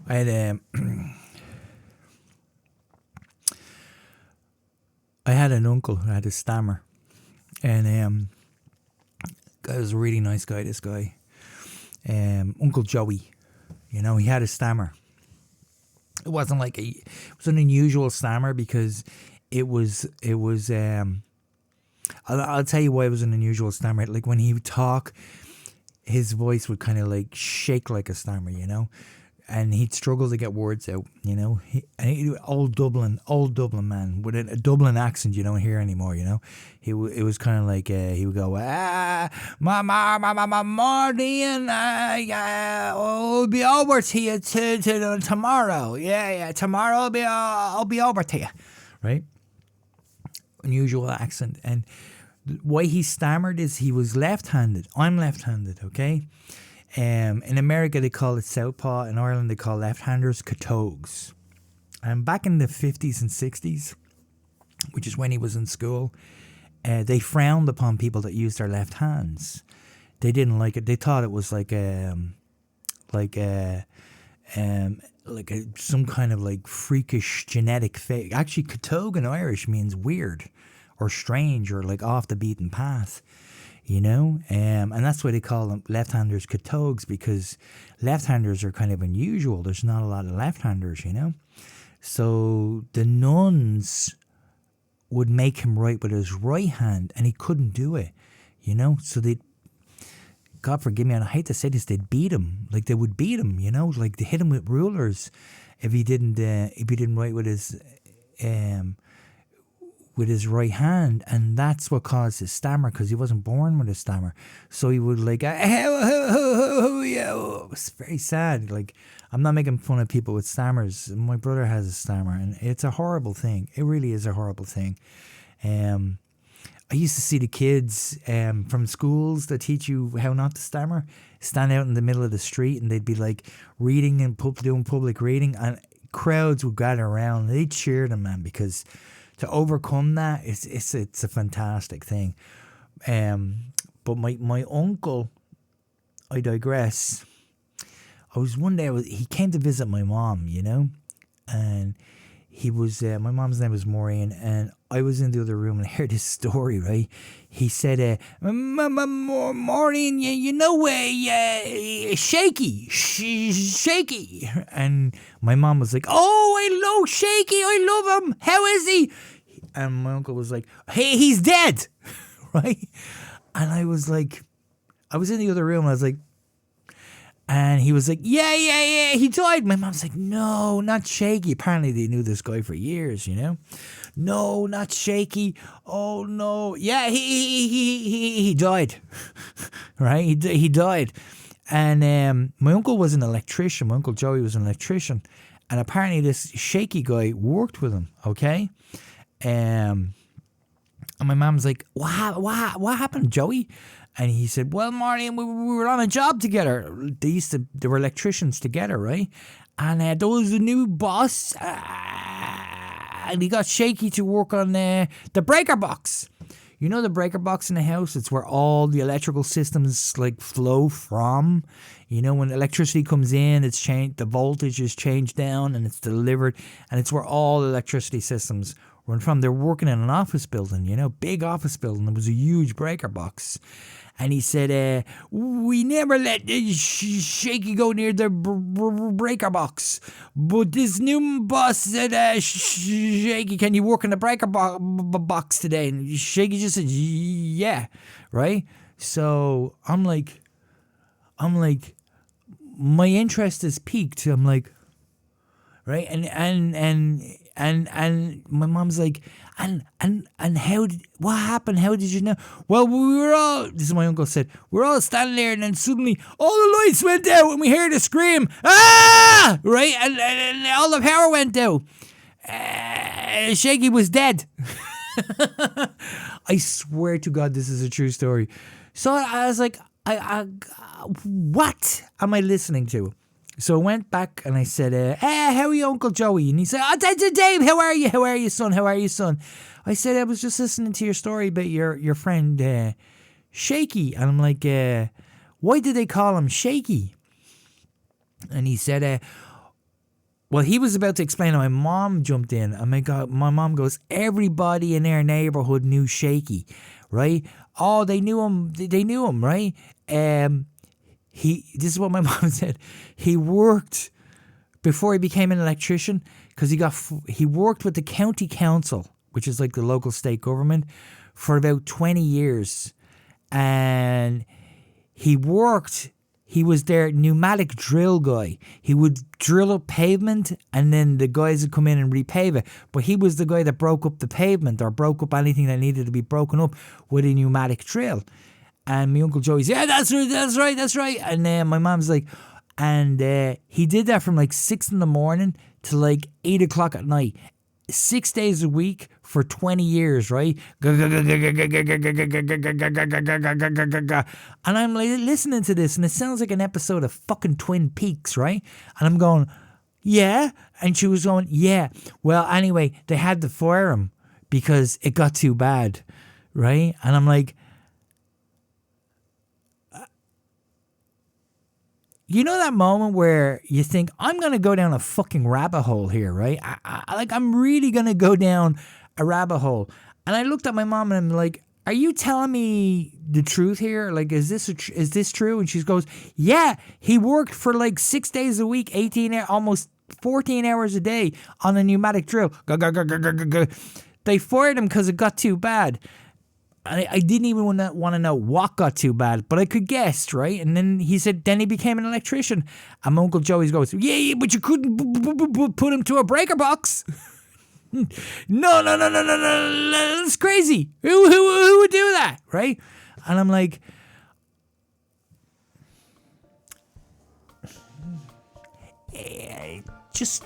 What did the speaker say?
I had I had an uncle who had a stammer, and guy was a really nice guy. This guy, Uncle Joey, he had a stammer. It wasn't like it was an unusual stammer because it was. I'll tell you why it was an unusual stammer. Like when he would talk, his voice would kind of like shake like a stammer, and he'd struggle to get words out, old Dublin man with a Dublin accent you don't hear anymore, it was kind of like he would go Martin, I'll be over to you to tomorrow, tomorrow I'll be over to you, right? Unusual accent. And why he stammered is he was left-handed. I'm left-handed, okay? In America, they call it southpaw. In Ireland, they call left-handers catogues. And back in the 50s and 60s, which is when he was in school, they frowned upon people that used their left hands. They didn't like it. They thought it was like some kind of like freakish genetic fake. Actually, catogue in Irish means weird or strange or like off the beaten path. And that's why they call them left-handers catogues, because left-handers are kind of unusual. There's not a lot of left-handers, So the nuns would make him write with his right hand, and he couldn't do it, So they, God forgive me, and I hate to say this, they'd beat him. Like they would beat him, like they hit him with rulers if he didn't write with his right hand, and that's what caused his stammer, because he wasn't born with a stammer. So he would like, it's very sad. Like, I'm not making fun of people with stammers. My brother has a stammer, and it's a horrible thing. It really is a horrible thing. I used to see the kids from schools that teach you how not to stammer stand out in the middle of the street, and they'd be like reading and doing public reading, and crowds would gather around. And they'd cheer them, man, because to overcome that, it's a fantastic thing. But my uncle, I digress. One day he came to visit my mom, and he was my mom's name was Maureen, and I was in the other room and I heard this story, right? He said, Maureen, Shaky. And my mom was like, oh, I love Shaky, I love him. How is he? And my uncle was like, hey, he's dead, right? And I was like, I was in the other room and I was like, and he was like, yeah, he died. My mom's like, no, not Shaky. Apparently they knew this guy for years, No, not Shaky. Oh, no. Yeah, he died, right? He died. And my uncle was an electrician. My Uncle Joey was an electrician. And apparently this Shaky guy worked with him, okay? And my mom's like, what happened, Joey? And he said, well, Marty, we were on a job together. They were electricians together, right? And there was a new boss, and he got Shaky to work on the breaker box. You know the breaker box in the house? It's where all the electrical systems like flow from. When electricity comes in, it's changed, the voltage is changed down, and it's delivered, and it's where all electricity systems run from. They're working in an office building, big office building. There was a huge breaker box. And he said, we never let Shaky go near the breaker box. But this new boss said, Shaky, can you work in the breaker box today? And Shaky just said, yeah, right? So I'm like, my interest is piqued. I'm like, right? And my mom's like, and what happened? How did you know? Well, this is my uncle said, we're all standing there, and then suddenly all the lights went out and we heard a scream, ah! Right? And all the power went out. Shaky was dead. I swear to God, this is a true story. So I was like, what am I listening to? So I went back and I said, hey, how are you, Uncle Joey? And he said, Dave, how are you? How are you, son? How are you, son? I said, I was just listening to your story about your friend Shaky. And I'm like, why did they call him Shaky? And he said, Well, he was about to explain, and my mom jumped in. And my mom goes, everybody in their neighborhood knew Shaky, right? Oh, they knew him. They knew him, right? This is what my mom said. He worked before he became an electrician because he worked with the county council, which is like the local state government, for about 20 years, and he was their pneumatic drill guy. He would drill up pavement and then the guys would come in and repave it. But he was the guy that broke up the pavement or broke up anything that needed to be broken up with a pneumatic drill. And my Uncle Joey's, yeah, that's right. And my mom's like, and he did that from like 6 in the morning to like 8 o'clock at night. 6 days a week for 20 years, right? And I'm like listening to this and it sounds like an episode of fucking Twin Peaks, right? And I'm going, yeah. And she was going, yeah. Well, anyway, they had to fire him because it got too bad, right? And I'm like, you know that moment where you think, I'm going to go down a fucking rabbit hole here, right? I'm really going to go down a rabbit hole. And I looked at my mom and I'm like, are you telling me the truth here? Like, is this true? And she goes, yeah, he worked for like 6 days a week, 18 hours, almost 14 hours a day on a pneumatic drill. They fired him because it got too bad. I didn't even want to know what got too bad, but I could guess, right? And then he said, then he became an electrician. And my Uncle Joey goes, yeah, but you couldn't put him to a breaker box. No, that's crazy. Who would do that, right? And I'm like, just